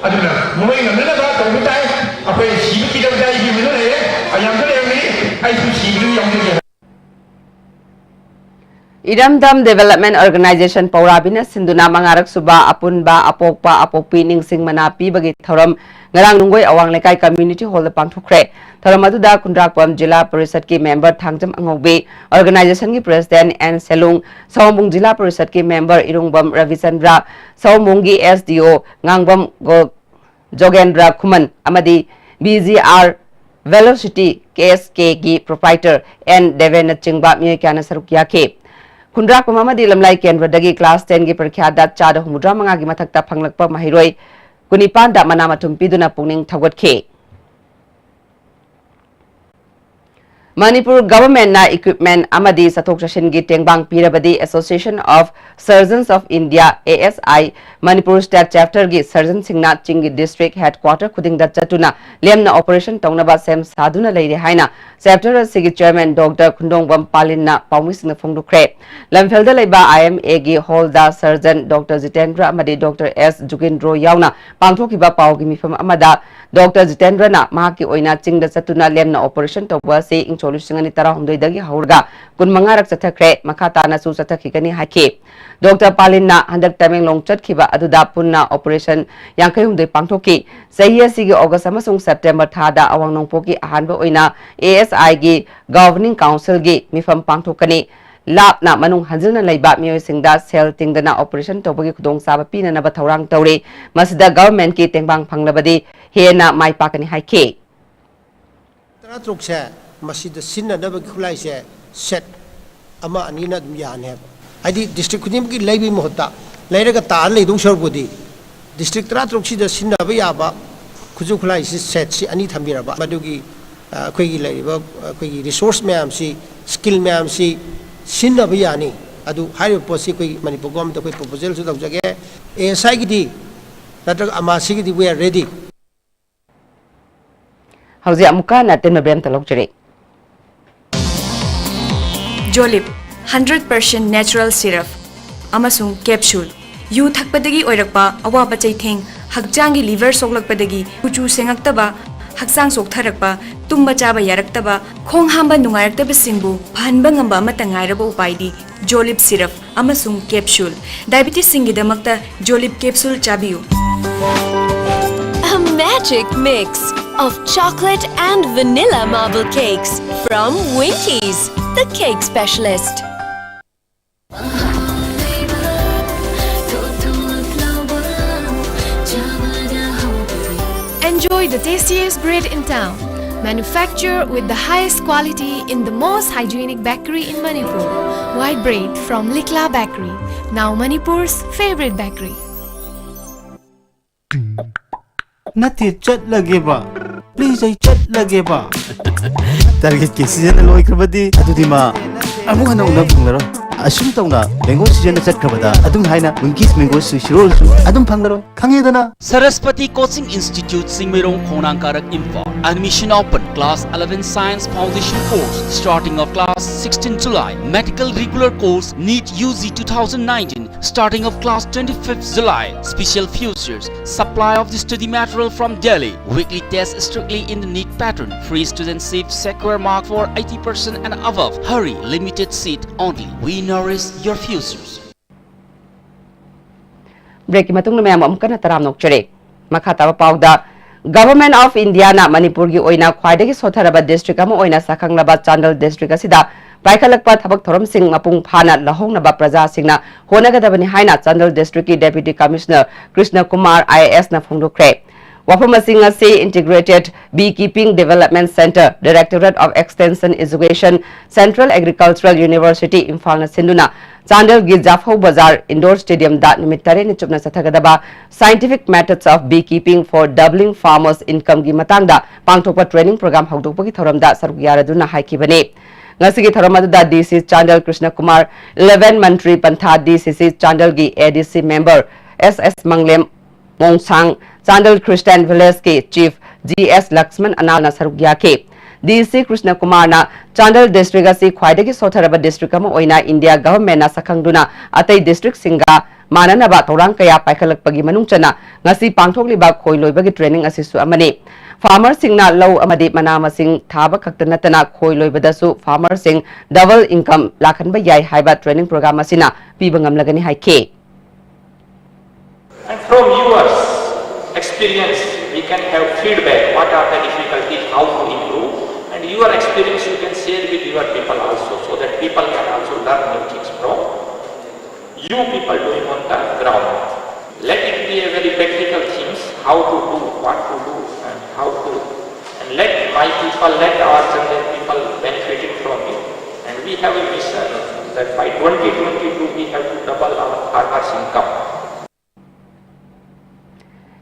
adu na moi na na ba to mi tai apai si ki da dai bi mi no le ayam to le ni ai su si du yong de Iramdam Development Organization Paurabina Sinduna Mangarak Suba Apunba Apokpa Apopi Ningsing Manapi bagi thoram ngarang nungoi awang lekai community hall pangthokre thoram aduda Kundrakpam Jila Parishad ki member Thangjam Angogbe organization ki president N Selung Sawmung Jila Parishad ki member Irungbam Ravichandra Sawmung ki SDO Ngangbam Jogendra Kuman amadi BGR Velocity KSK ki proprietor N Devena Chingba mi kana sarukya ke Kundrak Pamadi Lamlai Kendra Dagi Class 10 gi Parikya dat Chada Humudra Manga gi Mathakta Phanglakpa Mahiroi Kunipan da Manamatum Piduna Pungning Thawat ke Manipur government na equipment amadi sathok session gi tengbang pirabadi Association of Surgeons of India ASI Manipur state chapter gi surgeon singna Chingi district headquarter khuding da chatuna lemna operation tongnaba sem saduna leire haina chapter sigi chairman Dr. Khundongbam Palinna paumisna phongdukre lamfelda leiba IMA gi holda surgeon Dr. Jitendra amadi Dr. S Jugindro yauna pangthokiba pau gi mifam amada Dr. Jitendra na mahaki oina chingda chatuna lemna operation tawba se Solution tara hundoi dagi haurga kun mangarak chathakre makhata na su chathakigani hake Dr. Palinna handak tameng long chatkhiba aduda punna operation yangkai hundoi pangthoki sahiya sigi August amasung September thada awang nongpoki ahanba oina ASI gi governing council gi mifam pangthokani lapna manung hanjilna leiba miyoi singda sel tingdana operation tobagi khudong saba pina na bathorang tawre masida government ki tengbang phanglabadi hena mai pakani hake Masih sinna na bagkulai se set ama anina dum yan hai adi district kudim ki laibi mohta laira ka tar le dung sor bodi district tra troksi da sinna ba ya ba khuju khulai si set si ani thambira ba madugi khoi gi laiba khoi gi resource ma'am si skill ma'am si sinna ba yani adu hai posi khoi Manipur government khoi proposal su dawjage ASI gi di natrak amasi gi di we are ready hauzi amuka na ten mabem talok jere Jolip 100% natural syrup amasung capsule yu thakpadagi oirakpa awaba chaitheng hakjangi liver soklakpadagi kuchu sengaktaba haksang soktharakpa tumba chaba yaraktaba khong hamba nungairakta singbu phanba ngamba amata ngairaba upaidi Jolip syrup amasung capsule diabetes singidamakta Jolip capsule chabiu A magic mix of chocolate and vanilla marble cakes from Winkies, the cake specialist. Enjoy the tastiest bread in town. Manufactured with the highest quality in the most hygienic bakery in Manipur. White bread from Likla Bakery, now Manipur's favorite bakery. Nati chat lagi ba? Please ay chat lagi ba? Target ke season loy krabadi adu di ma. Amu hana unang panglaro. Asum tau na mango season chat krabada adung haina Winkies mango sushi roll su adung panglaro. Khange dana. Saraswati Coaching Institute Singmirong Khonang Karak Imphal. Admission open. Class 11 Science Foundation course. Starting of class 16 July. Medical regular course NEET UG 2019. Starting of class 25th July. Special futures. Supply of the study material from Delhi. Weekly test strictly in the NEET pattern. Free studentship secure mark for 80% and above. Hurry, limited seat only. We nourish your futures. Break matung na mayam amka na taram nokchere. Makata pauda. Government of India na Manipur gi oina khwaidagi sotharaba district ama oina sakhanglaba Chandal district asida paikalakpa thabak thorom sing mapung phana lahongnaba praja singna honagadabani haina Chandal district ki deputy commissioner Krishna Kumar IAS na phongdokre. Wafam singa se Integrated Beekeeping Development Center, Directorate of Extension Education, Central Agricultural University, Imphal na sinduna Chandal gi Jafau Bazar Indoor Stadium da nimitare ni chupna sathagadaba Scientific Methods of Beekeeping for Doubling Farmers Income gi matangda pangthokpa training program hawdokpagi thoramda saruk yaraduna haikibane. Ngasigi thoramada DC Chandal Krishna Kumar 11 Mantri Pantha DCC Chandal gi ADC member SS Manglem Mongsang Chandal Christian Village ke Chief GS Laxman Anal na saruk yake. DC Krishna Kumar na Chandal district asi khwaidagi sotharaba district ama oina India government na sakhangduna atai district singa mananaba torang kaya paikalakpagi manungchana ngasi pangthokliba khoiloibagi training asisu amani. Farmer singna low amadi manama sing thaba khaktanatana khoiloibadasu farmer sing double income lakhanba yai haiba training program asina pibangamlagani haike. And from yours experience, we can have feedback, what are the difficulties, how to improve, and your experience you can share with your people also, so that people can also learn new things from you people doing on the ground. Let it be a very practical things, how to do, what to do, and how to, and let my people, let our Chandal people benefiting from it. And we have a mission that by 2022 we have to double our farmers' income.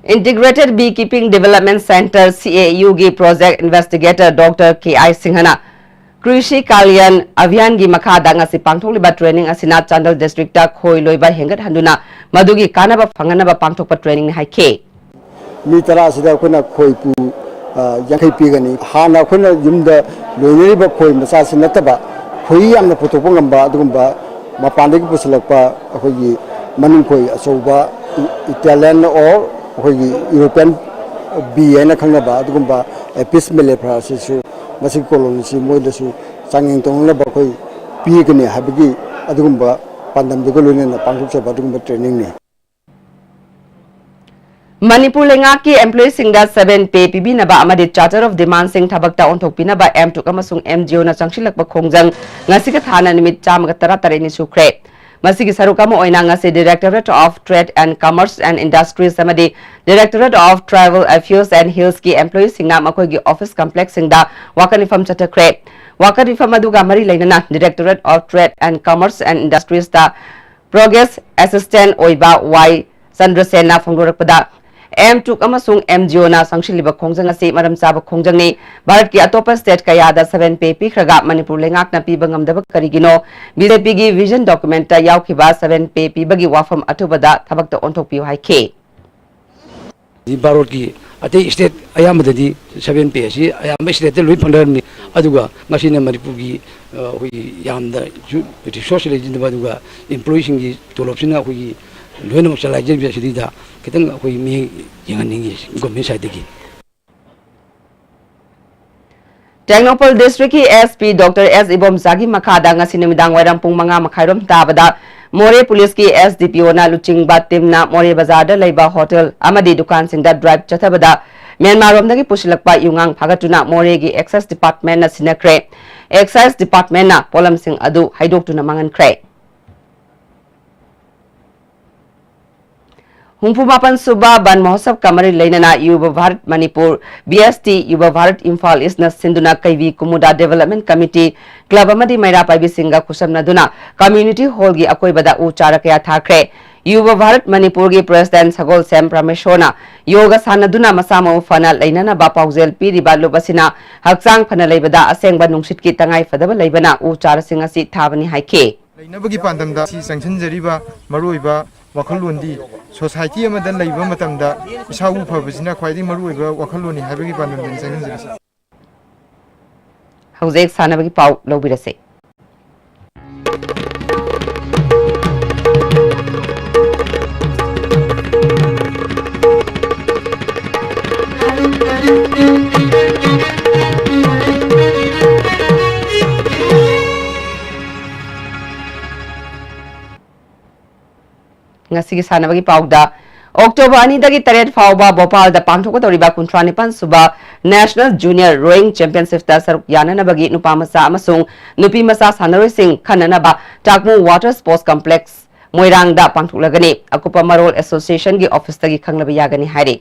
Integrated Beekeeping Development Center CAUG project investigator Dr. K.I. Singhana Krishi Kalyan Avian gi makhada ngasi pangthokliba training asina Chandal district ta khoi loiba hengat handuna madugi kanaba phanganaba pangthokpa training ni haike mi tara sida khona khoi pu yankai pigani hana khona yumda loineriba khoi masa sinataba khoi yamna photokpa ngamba adugumba mapandagi pusalakpa akhoi maning khoi asoba Italian or European bee and a Kanaba, Dugumba, a piece melepra, Masi colony, Moidasu, Sanging Tonga Bakoi, Pigani, Habigi, Adumba, Pandam the Golun and the Pankucha Badumba training. Manipur Lengaki employees singda 7 pay PB naba amadi charter of demand sing thabakta onthokpina ba M2 amasung MGO na changsilakpa khongjang ngasika thana nimit chamaga tara ni sukre. Masigi sarukama oina ngasi Directorate of Trade and Commerce and Industries samadi Directorate of Travel Affairs and Hills ki employees singa makoigi office complex singda wakanifam chatakre wakanifam aduga mari lainana Directorate of Trade and Commerce and Industries da Progress Assistant oiba Y Sandrasena phongdorakpada M2 amasung MGO na sangshiliba khongjang asi maram chaba khongjang ni Bharat ki atopa state kaya da 7 pay pikhraga Manipur lengak na piba ngamdaba karigino BJP gi vision document ta yaukhiba 7 pay pibagi wafam atubada thabakta onthokpiu haike Bharat ki ate state ayamadadi 7 pay si ayam state lui phandarni aduga ngasina Manipur gi hui yamda social agent baduga employees gi tolopsina hui loina machalai je sidida kitang hui mi yanganingi government side gi Technopol District ki SP Dr. S. Ibom Zagi makhada ngasi nimidang wairang pung manga makhairom tabada More Police ki SDPO na luching batim na More Bazar da leiba hotel amadi dukan singda drive chathabada Myanmar rom dagi pusilakpa yungang phagatuna More gi Excise Department na sinakre Excise Department na polam sing adu haidok tuna mangan kre हुंफु मापन सुबा बन महोत्सव कमरी लेना युवा Bharat Manipur BST Yuva Bharat Imphal East सिंधुना कैवी कुमुदा डेवलपमेंट कमिटी क्लब अमदी मैरा पाइबी सिंगा खुसमनदुना कम्युनिटी हॉल की अकोइबदा उ चारा कया थाखरे युवा भारत मणिपुर की प्रेसिडेंट सगोल सेम परमेश्वरना योग सानदुना मसामो फना लेना पाउजेल पीरिबा लुबसिना हक्चांग फना लेबदा असेंगबा नुंगसित की तंगाई फदबा लेबना उ चारा सिंगा सि थाबनी हाइके लेनबगी पांदमदा सी संगसनजरीबा मरुइबा वखललोंदी सोसाइटी अमदन लेबा मतमदा इसाउ फबसिना ख्वाइदि मरुइबा वखललोनी हाबगी पांदमदन संगसनजरी हौजेक सानबगी पाउ लौबिरसे ngasi sanabagi pauda October ani dagi taret fauba Bhopal da pangthokadoriba 39 suba National Junior Rowing Championship ta saruk yanana bagi nupa masa amasung nupi masa sanaroi sing khanana ba Takmu Water Sports Complex Moirang da pangthoklagani akupa marol association gi office tagi khanglabi yagani hairi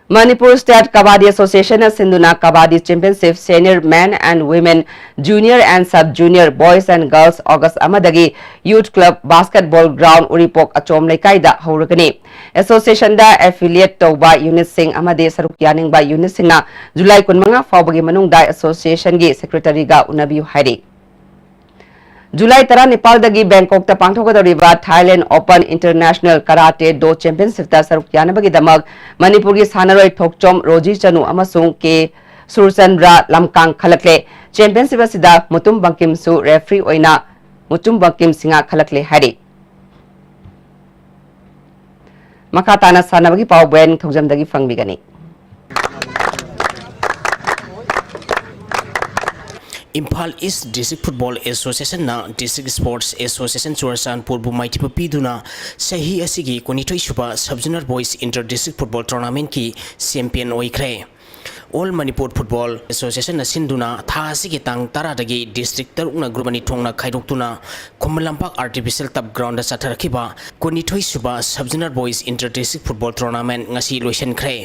Manipur State Kabaddi Association Sindhuna Kabaddi Championship Senior Men and Women, Junior and Sub-Junior Boys and Girls August Amadagi Youth Club Basketball Ground Uripok Achom Leikaida Hauragani. Association da affiliate Toba Unit Singh Amade Sarukyaning by Unit Singh July Kunmanga Fabagi Manung da Association gi Secretary ga Unabiu Hairi. July Tara Nepal dagi Bangkok ta pangthokadoriba Thailand Open International Karate Do Championship ta sarukyanabagi damag Manipur gi sanaroi Thokchom Roji Chanu amasung ke Surchandra Lamkang khalakle Championship asida Mutum Bangkim su referee oina Mutum Bangkim Singa khalakle hari Makatana sanabagi pau ben thokjam dagi fangbigani Imphal East District Football Association na District Sports Association Churachandpur bu maithipa piduna sahi asigi konithoi suba Sub-Junior Boys Inter-District Football Tournament ki champion oikhre All Manipur Football Association na sinduna tha asigi tang tara dagi district tarukna grubani thongna khaidoktuna Khumlampak Artificial Turf Ground da satharakhiba konithoi suba Sub-Junior Boys Inter-District Football Tournament ngasi loisankhre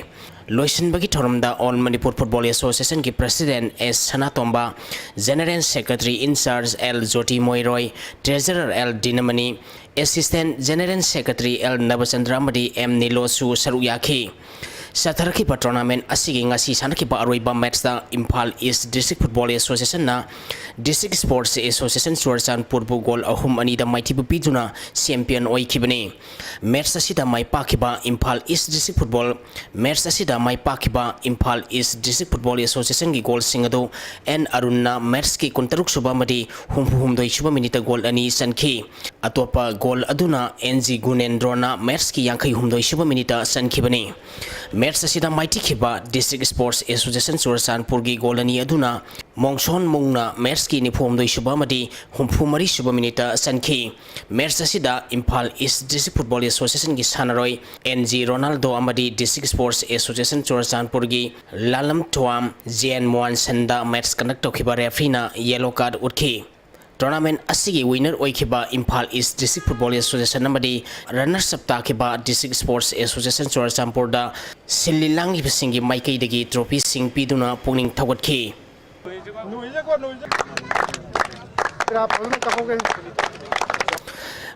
Loisan bagi thoramda All Manipur Football Association ki President S. Sanatomba, General Secretary in charge L. Jyoti Moiroi, Treasurer L. Dinamani, Assistant General Secretary L. Navachandra Madi M. Nilosu Saruyaki. Sataraki pa tournament asigi ngasi sanaki pa aroiba match da Imphal East District Football Association na District Sports Association Churachandpur bu goal ahum ani da maiti piduna champion oikhibani match asida mai pakiba Imphal East District Football match asida mai pakiba Imphal East District Football Association gi goal singado N Arunna match ki kuntaruk suba madi humdoi suba minute goal ani sanki atopa goal aduna NG Gunendrona match ki yankai humdoi suba minute sankhibani match asida maiti khiba District Sports Association Churachandpur gi goal ani aduna Mongson Mungna match ki nifomdoi suba madi humphumari suba minute sanki match asida Imphal East District Football Association gi sanaroi NG Ronaldo amadi District Sports Association Churachandpur gi Lalam Tuam Jen Mohan Sanda match conduct tokhiba referee na yellow card utki Tournament asigi winner oikhiba Imphal East District Football Association amadi runners up takhiba District Sports Association Churachandpur da Sililangi bisingi maikai dagi trophy sing piduna pungning thawatki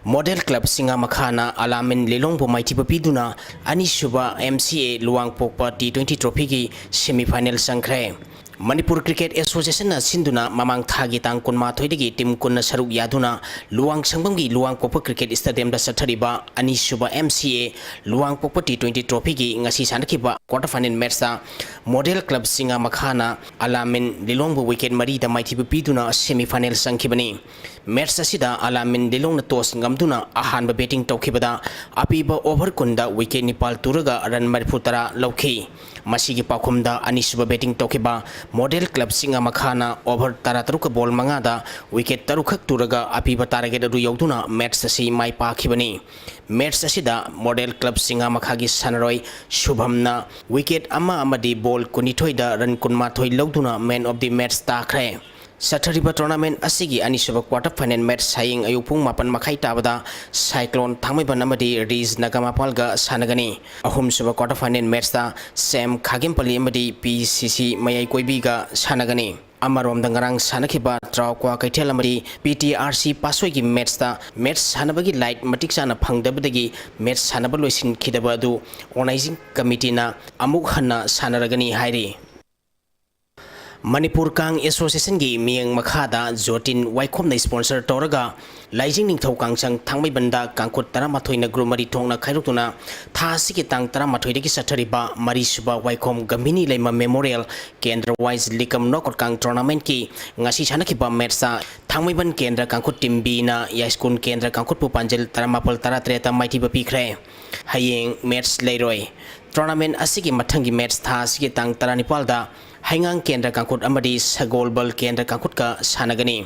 Model Club Singa Makhana Alamin Lilongbo Maiti Piduna Anishuba MCA Luang Pokpa T20 Trophy ki semi-final sangkre Manipur Cricket Association na sinduna mamang thagi tang kunma thoidagi team kunna saruk yaduna Luang Sangbamgi Luang Pokpa Cricket Stadium da sathariba Anishuba MCA Luang Pokpa T20 Trophy ki ngasi sanakiba quarter final match da Model Club Singa Makhana Alamin Lilongbo wicket mari da maiti piduna semi-final sangkibani match asida Alamin Lilong na toss ngamduna ahanba batting tawkhibada apiba over kunda wicket nipal turaga run marifutara lawkhi masigi pakhumda Anishuba batting tawkhiba Model Club Singa Makhana over tarataruka ball mangada wicket tarukhak turaga apiba target adu yauduna match asi mai pakhibani match asida Model Club Singa Makhagi sanaroi Shubhamna wicket ama amadi ball kunithoi da run kunma thoi lauduna man of the match takhre Sathariba tournament asigi anisaba quarter final match saying ayupung mapan makai tabada Cyclone Thangmaiban amadi Riz Nagamapalga sanagani ahum suba quarter final match da Sam Khagimpali amadi PCC Mayai Koibiga sanagani Amarom dangarang sanakiba Traukwa Kaitel amadi PTRC Pasoi gi match da match sanabagi light matik sana phangdabadagi match sanaba loisin khidaba adu organizing committee na amuk hanna sanaragani hairi Manipur Kang Association gi miyang makhada Jotin Waikhom na sponsor toraga Laijing Ningthau Kangchang Thangmaibanda Kangkut Taramathoi na group mari thongna khairutuna tha sigi tang Taramathoi dagi sathariba mari suba Waikhom Gambini Leima Memorial Kendra Wise Likam Knockout Kang tournament ki ngasi chanakiba match sa Thangmaiban Kendra Kangkut Team B na Yaiskun Kendra Kangkut Pupanjel Taramapal Taratreta Maitiba pikre hayeng match leiroi tournament asigi mathangi match tha sigi tang Taranipalda Hangang Kendra Kangkut amadi Sagolbal Kendra Kangkut ka sanagani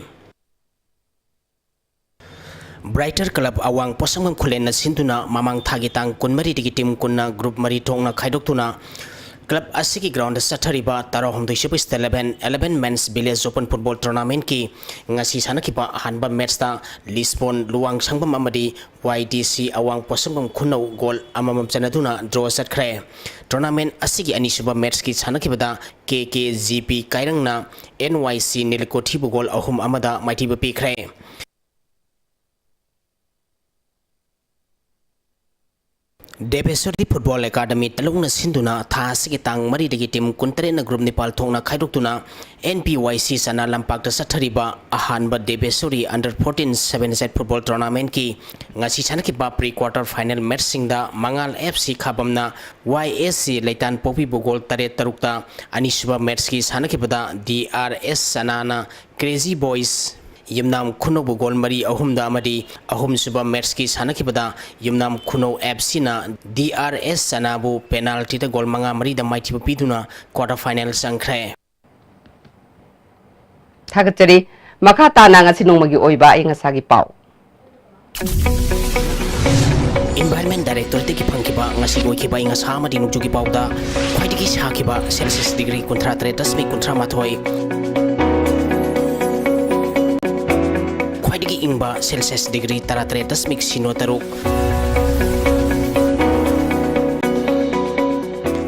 Brighter Club awang posangam khulen na sintuna mamang thagitang kunmari digi team kunna group mari thongna khaidoktuna Club asigi ground sathariba taro homdoi 11 men's village open football tournament ki ngasi sanakiba hanba match ta Lisbon luang sangbam amadi YDC awang posangam khunau goal amamam chanaduna draw satkre tournament asigi anisuba match ki sanakibada KKGP kairangna NYC Nilikothi bugol ahum amada maitiba pikre Debesori Football Academy talungna sinduna tha sigi tang mari dagi team kuntare na group Nepal thongna khaidoktuna NPYC sana lampak ta sathariba ahanba Debesori under 14 7 football tournament ki ngasi chanakiba pre quarter final match singda Mangal FC khabamna YSC Leitan Popi bugol tare tarukta anisuba match ki sanakibada DRS sanana Crazy Boys Yumnam Kuno Bugol Mari Ahumda Amadi Ahum Suba Merski Sanakibada Yumnam Kuno FC na DRS Sanabu penalty the goal manga Mari the mighty Piduna quarter final sangkre Tagatari Makata Nanga Sinumagi Oiba Ingasagi Pau Environment Director Tiki Pankiba Ngasigo Kiba Ingasama Dinuki Pauda Quaitiki Hakiba Celsius degree contratre Tasmi Contra Matoi Ingba Celsius degree taratretas mix sino taruk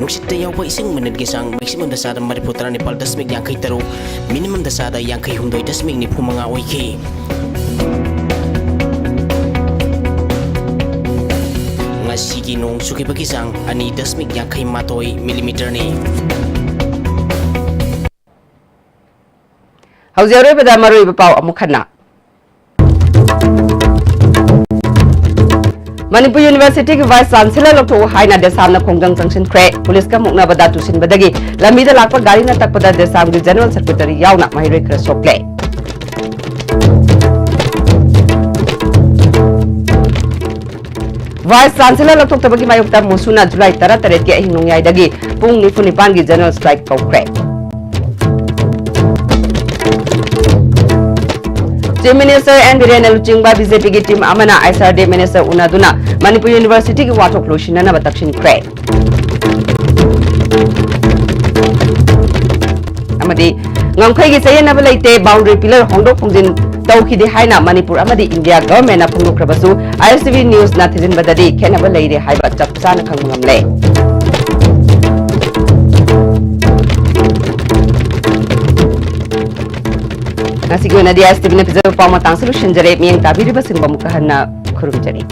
Nuksita yawa ising menit gisang maximum dasada mariputra Nepal dasmik yang kay taruk minimum dasada yang kay humdoy dasmik ni pumanga oiki Ngasigi nung suki bagisang ani dasmik yang kay matoy millimeter ni Hauziyore pada marui bapau amukhana Manipur University ki Vice Chancellor Lokto Haina Desam na Khongjang Junction Kre Police ka mukna bada tusin badagi lamida lakpa gari na takpada Desam ki General Secretary yauna mahire kra sokle Vice Chancellor Lokto tabagi mayukta musuna July 13 ki ahinung yai dagi pung nifunipan ki General Strike Kre Chief Minister and Virena Luchingba BJP ki team amana ISRD Minister Unaduna Manipur University ki watok loshina na batakshin kre Amadi ngamkhai gi sayen na balaite boundary pillar hongdok phongjin tawkhidi haina Manipur amadi India government na phongdokrabasu ISTV news na thijin badadi khenaba leire haiba chapchana khangmangamle Nasi guna dia STV na pizza pau matang solution jare miyang tabiri basing bamukahan na kurum jare.